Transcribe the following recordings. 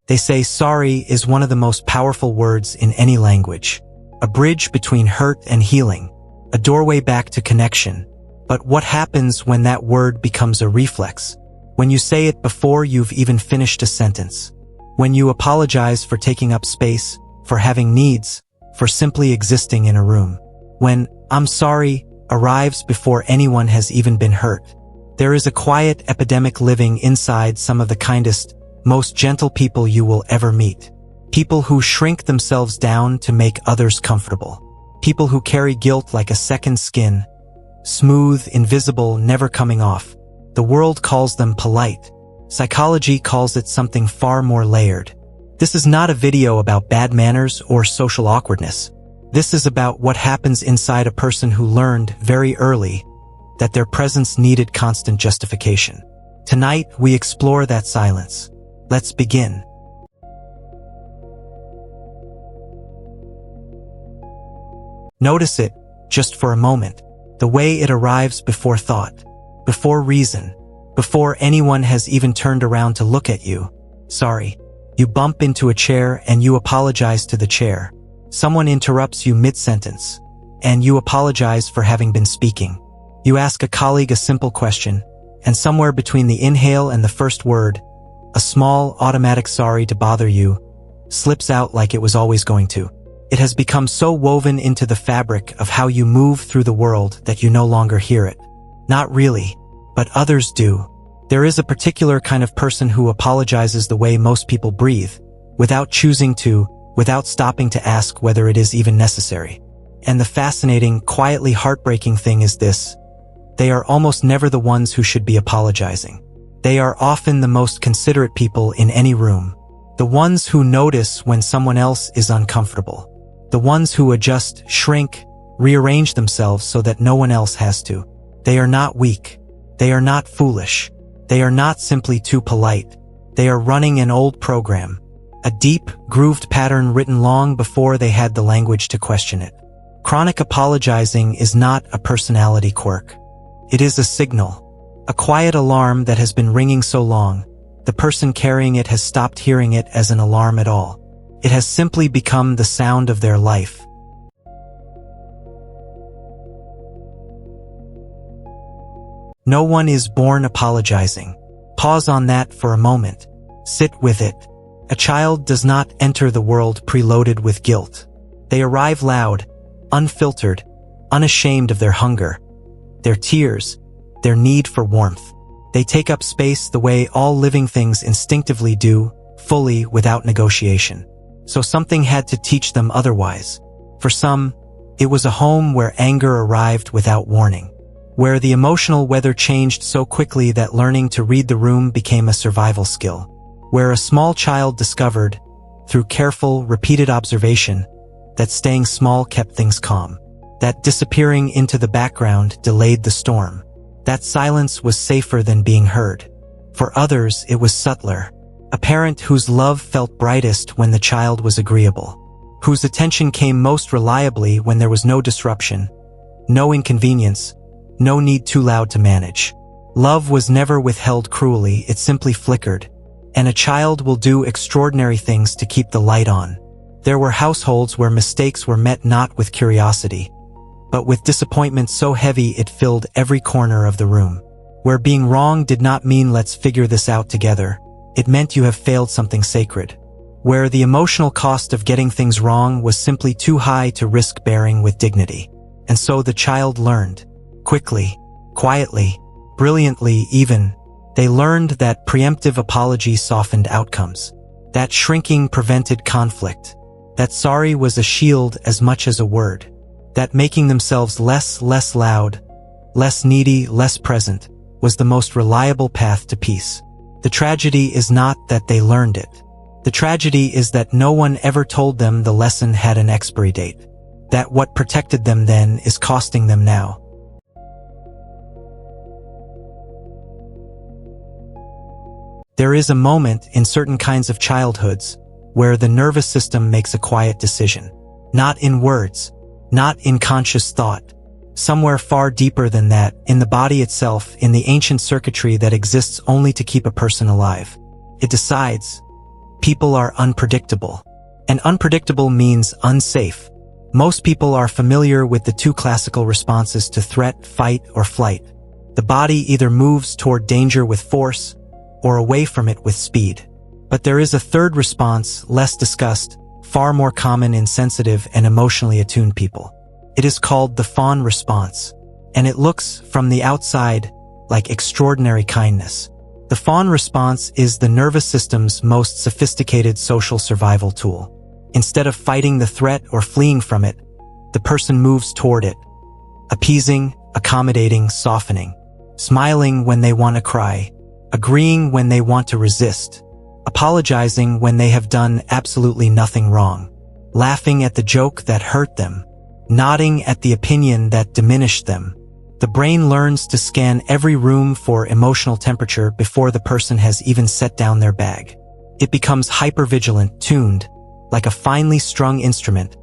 They say sorry is one of the most powerful words in any language. A bridge between hurt and healing. A doorway back to connection. But what happens when that word becomes a reflex? When you say it before you've even finished a sentence? When you apologize for taking up space, for having needs, for simply existing in a room? When "I'm sorry" arrives before anyone has even been hurt? There is a quiet epidemic living inside some of the kindest, most gentle people you will ever meet. People who shrink themselves down to make others comfortable. People who carry guilt like a second skin, smooth, invisible, never coming off. The world calls them polite. Psychology calls it something far more layered. This is not a video about bad manners or social awkwardness. This is about what happens inside a person who learned very early that their presence needed constant justification. Tonight, we explore that silence. Let's begin. Notice it, just for a moment, the way it arrives before thought, before reason, before anyone has even turned around to look at you. Sorry. You bump into a chair and you apologize to the chair. Someone interrupts you mid-sentence, and you apologize for having been speaking. You ask a colleague a simple question, and somewhere between the inhale and the first word, a small, automatic sorry to bother you slips out like it was always going to. It has become so woven into the fabric of how you move through the world that you no longer hear it. Not really, but others do. There is a particular kind of person who apologizes the way most people breathe, without choosing to, without stopping to ask whether it is even necessary. And the fascinating, quietly heartbreaking thing is this: they are almost never the ones who should be apologizing. They are often the most considerate people in any room. The ones who notice when someone else is uncomfortable. The ones who adjust, shrink, rearrange themselves so that no one else has to. They are not weak. They are not foolish. They are not simply too polite. They are running an old program. A deep, grooved pattern written long before they had the language to question it. Chronic apologizing is not a personality quirk. It is a signal. A quiet alarm that has been ringing so long, the person carrying it has stopped hearing it as an alarm at all. It has simply become the sound of their life. No one is born apologizing. Pause on that for a moment. Sit with it. A child does not enter the world preloaded with guilt. They arrive loud, unfiltered, unashamed of their hunger, their tears, their need for warmth. They take up space the way all living things instinctively do, fully, without negotiation. So something had to teach them otherwise. For some, it was a home where anger arrived without warning, where the emotional weather changed so quickly that learning to read the room became a survival skill, where a small child discovered, through careful, repeated observation, that staying small kept things calm, that disappearing into the background delayed the storm, that silence was safer than being heard. For others, it was subtler. A parent whose love felt brightest when the child was agreeable, whose attention came most reliably when there was no disruption, no inconvenience, no need too loud to manage. Love was never withheld cruelly, it simply flickered, and a child will do extraordinary things to keep the light on. There were households where mistakes were met not with curiosity, but with disappointment so heavy it filled every corner of the room, where being wrong did not mean let's figure this out together. It meant you have failed something sacred, where the emotional cost of getting things wrong was simply too high to risk bearing with dignity. And so the child learned. Quickly, quietly, brilliantly even, they learned that preemptive apology softened outcomes, that shrinking prevented conflict, that sorry was a shield as much as a word, that making themselves less loud, less needy, less present, was the most reliable path to peace. The tragedy is not that they learned it. The tragedy is that no one ever told them the lesson had an expiry date, that what protected them then is costing them now. There is a moment in certain kinds of childhoods where the nervous system makes a quiet decision, not in words, not in conscious thought, somewhere far deeper than that, in the body itself, in the ancient circuitry that exists only to keep a person alive. It decides, People are unpredictable. And unpredictable means unsafe. Most people are familiar with the two classical responses to threat, fight, or flight. The body either moves toward danger with force or away from it with speed. But there is a third response, less discussed, far more common in sensitive and emotionally attuned people. It is called the fawn response, and it looks, from the outside, like extraordinary kindness. The fawn response is the nervous system's most sophisticated social survival tool. Instead of fighting the threat or fleeing from it, the person moves toward it, appeasing, accommodating, softening, smiling when they want to cry, agreeing when they want to resist, apologizing when they have done absolutely nothing wrong, laughing at the joke that hurt them, nodding at the opinion that diminished them. The brain learns to scan every room for emotional temperature before the person has even set down their bag. It becomes hypervigilant, tuned, like a finely strung instrument,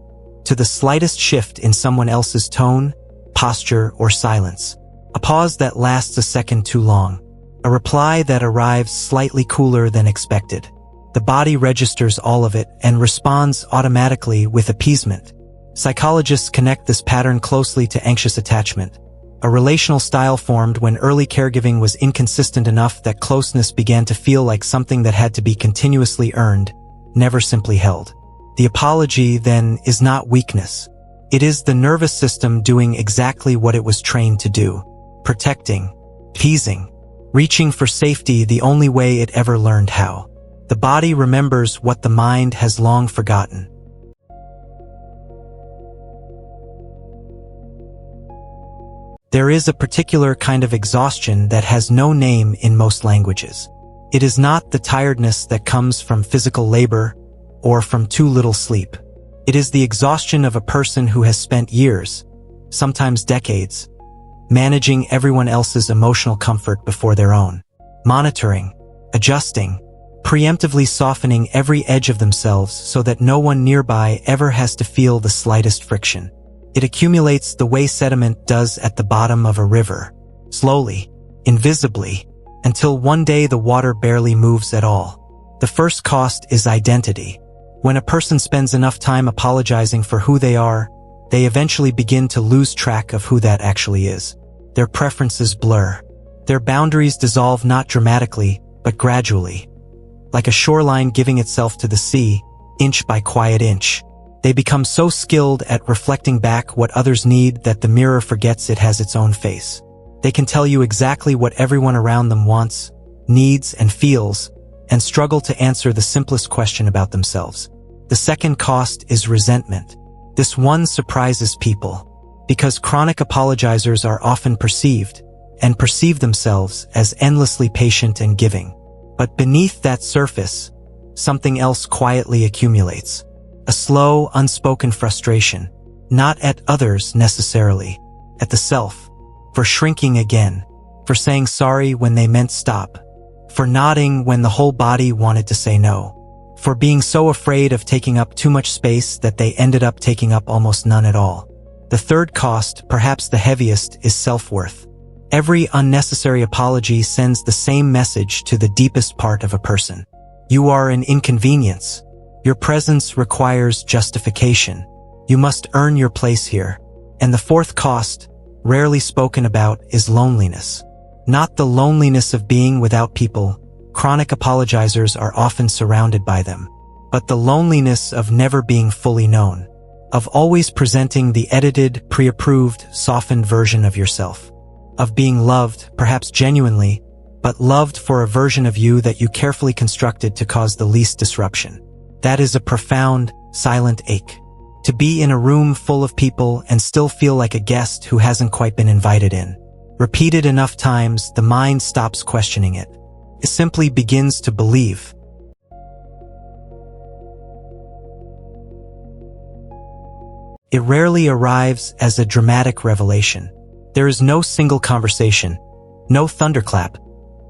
to the slightest shift in someone else's tone, posture, or silence. A pause that lasts a second too long. A reply that arrives slightly cooler than expected. The body registers all of it and responds automatically with appeasement. Psychologists connect this pattern closely to anxious attachment, a relational style formed when early caregiving was inconsistent enough that closeness began to feel like something that had to be continuously earned, never simply held. The apology, then, is not weakness. It is the nervous system doing exactly what it was trained to do. Protecting, appeasing, reaching for safety the only way it ever learned how. The body remembers what the mind has long forgotten. There is a particular kind of exhaustion that has no name in most languages. It is not the tiredness that comes from physical labor or from too little sleep. It is the exhaustion of a person who has spent years, sometimes decades, managing everyone else's emotional comfort before their own, monitoring, adjusting, preemptively softening every edge of themselves so that no one nearby ever has to feel the slightest friction. It accumulates the way sediment does at the bottom of a river, slowly, invisibly, until one day the water barely moves at all. The first cost is identity. When a person spends enough time apologizing for who they are, they eventually begin to lose track of who that actually is. Their preferences blur. Their boundaries dissolve not dramatically, but gradually. Like a shoreline giving itself to the sea, inch by quiet inch. They become so skilled at reflecting back what others need that the mirror forgets it has its own face. They can tell you exactly what everyone around them wants, needs, and feels, and struggle to answer the simplest question about themselves. The second cost is resentment. This one surprises people, because chronic apologizers are often perceived, and perceive themselves as endlessly patient and giving. But beneath that surface, something else quietly accumulates. A slow, unspoken frustration, not at others necessarily, at the self, for shrinking again, for saying sorry when they meant stop, for nodding when the whole body wanted to say no, for being so afraid of taking up too much space that they ended up taking up almost none at all. The third cost, perhaps the heaviest, is self-worth. Every unnecessary apology sends the same message to the deepest part of a person. You are an inconvenience. Your presence requires justification. You must earn your place here. And the fourth cost, rarely spoken about, is loneliness. Not the loneliness of being without people. Chronic apologizers are often surrounded by them. But the loneliness of never being fully known. Of always presenting the edited, pre-approved, softened version of yourself. Of being loved, perhaps genuinely, but loved for a version of you that you carefully constructed to cause the least disruption. That is a profound, silent ache. To be in a room full of people and still feel like a guest who hasn't quite been invited in. Repeated enough times, the mind stops questioning it. It simply begins to believe. It rarely arrives as a dramatic revelation. There is no single conversation, no thunderclap,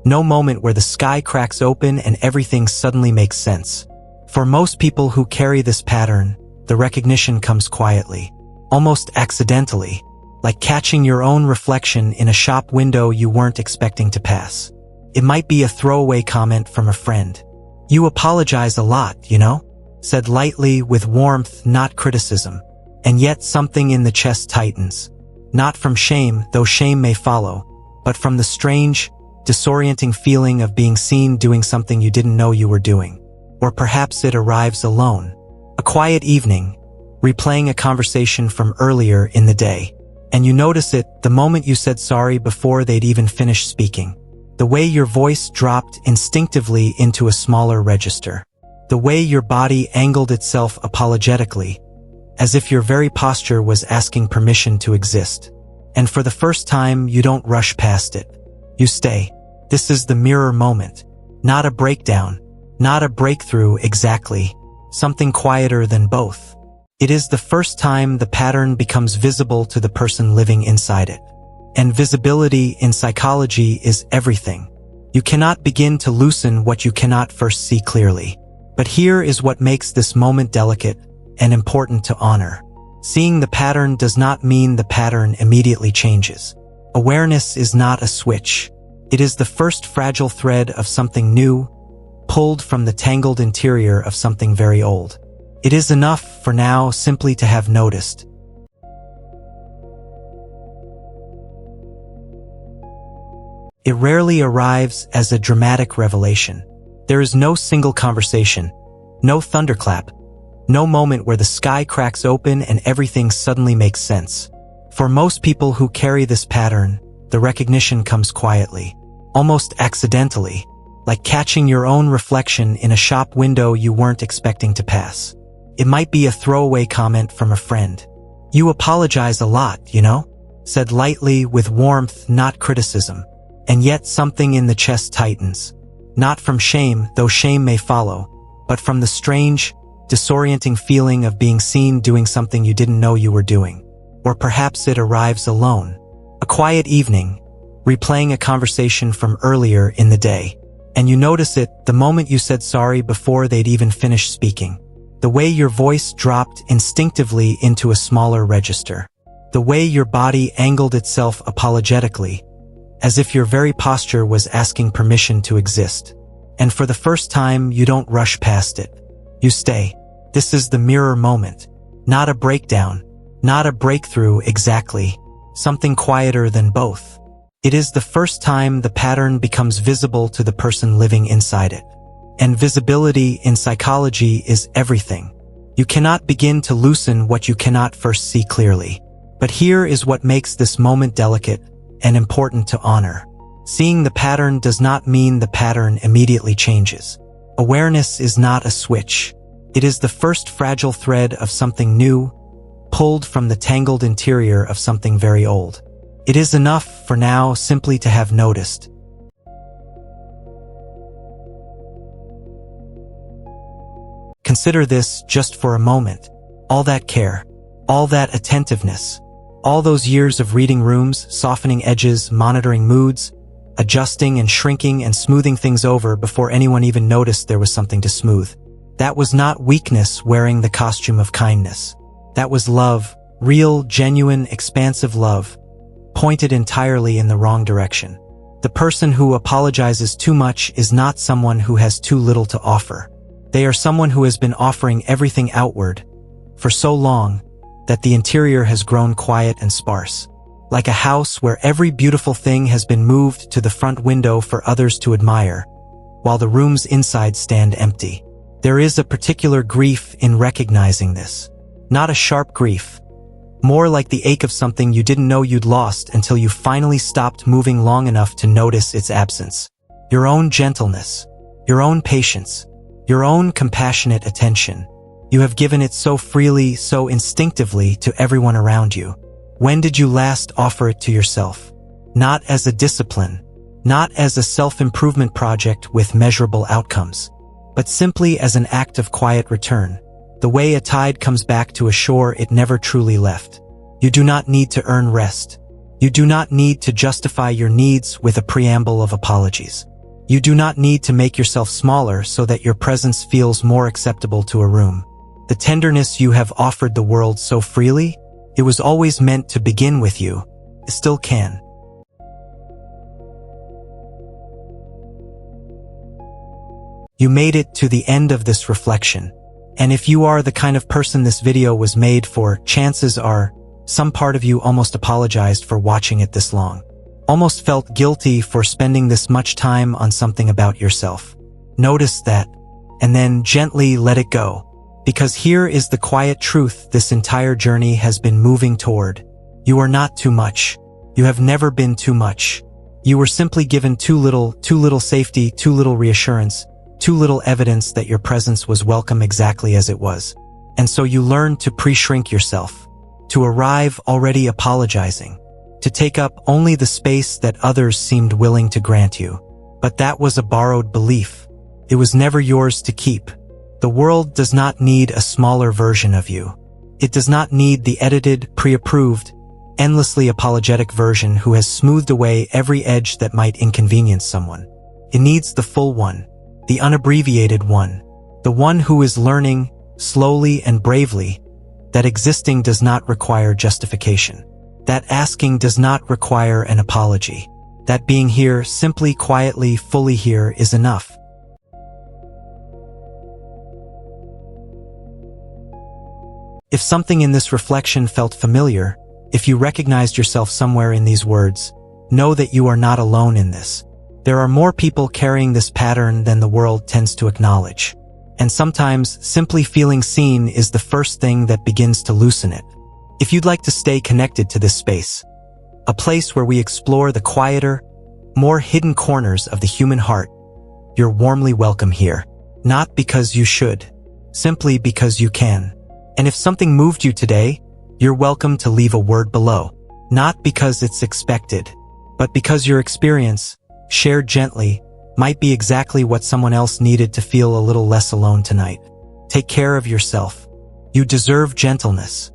no moment where the sky cracks open and everything suddenly makes sense. For most people who carry this pattern, the recognition comes quietly, almost accidentally, like catching your own reflection in a shop window you weren't expecting to pass. It might be a throwaway comment from a friend. You apologize a lot, you know? Said lightly, with warmth, not criticism. And yet something in the chest tightens. Not from shame, though shame may follow, but from the strange, disorienting feeling of being seen doing something you didn't know you were doing. Or perhaps it arrives alone. A quiet evening, replaying a conversation from earlier in the day. And you notice it the moment you said sorry before they'd even finished speaking. The way your voice dropped instinctively into a smaller register. The way your body angled itself apologetically, as if your very posture was asking permission to exist. And for the first time, you don't rush past it. You stay. This is the mirror moment. Not a breakdown. Not a breakthrough exactly. Something quieter than both. It is the first time the pattern becomes visible to the person living inside it. And visibility in psychology is everything. You cannot begin to loosen what you cannot first see clearly. But here is what makes this moment delicate and important to honor. Seeing the pattern does not mean the pattern immediately changes. Awareness is not a switch. It is the first fragile thread of something new, pulled from the tangled interior of something very old. It is enough for now simply to have noticed. It rarely arrives as a dramatic revelation. There is no single conversation, no thunderclap, no moment where the sky cracks open and everything suddenly makes sense. For most people who carry this pattern, the recognition comes quietly, almost accidentally, like catching your own reflection in a shop window you weren't expecting to pass. It might be a throwaway comment from a friend. You apologize a lot, you know? Said lightly, with warmth, not criticism. And yet something in the chest tightens. Not from shame, though shame may follow, but from the strange, disorienting feeling of being seen doing something you didn't know you were doing. Or perhaps it arrives alone. A quiet evening, replaying a conversation from earlier in the day. And you notice it the moment you said sorry before they'd even finished speaking. The way your voice dropped instinctively into a smaller register. The way your body angled itself apologetically, as if your very posture was asking permission to exist. And for the first time, you don't rush past it. You stay. This is the mirror moment. Not a breakdown. Not a breakthrough exactly. Something quieter than both. It is the first time the pattern becomes visible to the person living inside it. And visibility in psychology is everything. You cannot begin to loosen what you cannot first see clearly. But here is what makes this moment delicate and important to honor. Seeing the pattern does not mean the pattern immediately changes. Awareness is not a switch. It is the first fragile thread of something new, pulled from the tangled interior of something very old. It is enough for now simply to have noticed. Consider this just for a moment. All that care, all that attentiveness, all those years of reading rooms, softening edges, monitoring moods, adjusting and shrinking and smoothing things over before anyone even noticed there was something to smooth. That was not weakness wearing the costume of kindness. That was love, real, genuine, expansive love, pointed entirely in the wrong direction. The person who apologizes too much is not someone who has too little to offer. They are someone who has been offering everything outward for so long that the interior has grown quiet and sparse. Like a house where every beautiful thing has been moved to the front window for others to admire, while the rooms inside stand empty. There is a particular grief in recognizing this. Not a sharp grief. More like the ache of something you didn't know you'd lost until you finally stopped moving long enough to notice its absence. Your own gentleness. Your own patience. Your own compassionate attention. You have given it so freely, so instinctively to everyone around you. When did you last offer it to yourself? Not as a discipline, not as a self-improvement project with measurable outcomes, but simply as an act of quiet return, the way a tide comes back to a shore it never truly left. You do not need to earn rest. You do not need to justify your needs with a preamble of apologies. You do not need to make yourself smaller so that your presence feels more acceptable to a room. The tenderness you have offered the world so freely, it was always meant to begin with you. It still can. You made it to the end of this reflection. And if you are the kind of person this video was made for, chances are, some part of you almost apologized for watching it this long. Almost felt guilty for spending this much time on something about yourself. Notice that, and then gently let it go. Because here is the quiet truth this entire journey has been moving toward. You are not too much. You have never been too much. You were simply given too little safety, too little reassurance, too little evidence that your presence was welcome exactly as it was. And so you learned to pre-shrink yourself, to arrive already apologizing, to take up only the space that others seemed willing to grant you. But that was a borrowed belief. It was never yours to keep. The world does not need a smaller version of you. It does not need the edited, pre-approved, endlessly apologetic version who has smoothed away every edge that might inconvenience someone. It needs the full one, the unabbreviated one, the one who is learning, slowly and bravely, that existing does not require justification, that asking does not require an apology, that being here, simply, quietly, fully here is enough. If something in this reflection felt familiar, if you recognized yourself somewhere in these words, know that you are not alone in this. There are more people carrying this pattern than the world tends to acknowledge. And sometimes, simply feeling seen is the first thing that begins to loosen it. If you'd like to stay connected to this space, a place where we explore the quieter, more hidden corners of the human heart, you're warmly welcome here. Not because you should, simply because you can. And if something moved you today, you're welcome to leave a word below. Not because it's expected, but because your experience, shared gently, might be exactly what someone else needed to feel a little less alone tonight. Take care of yourself. You deserve gentleness.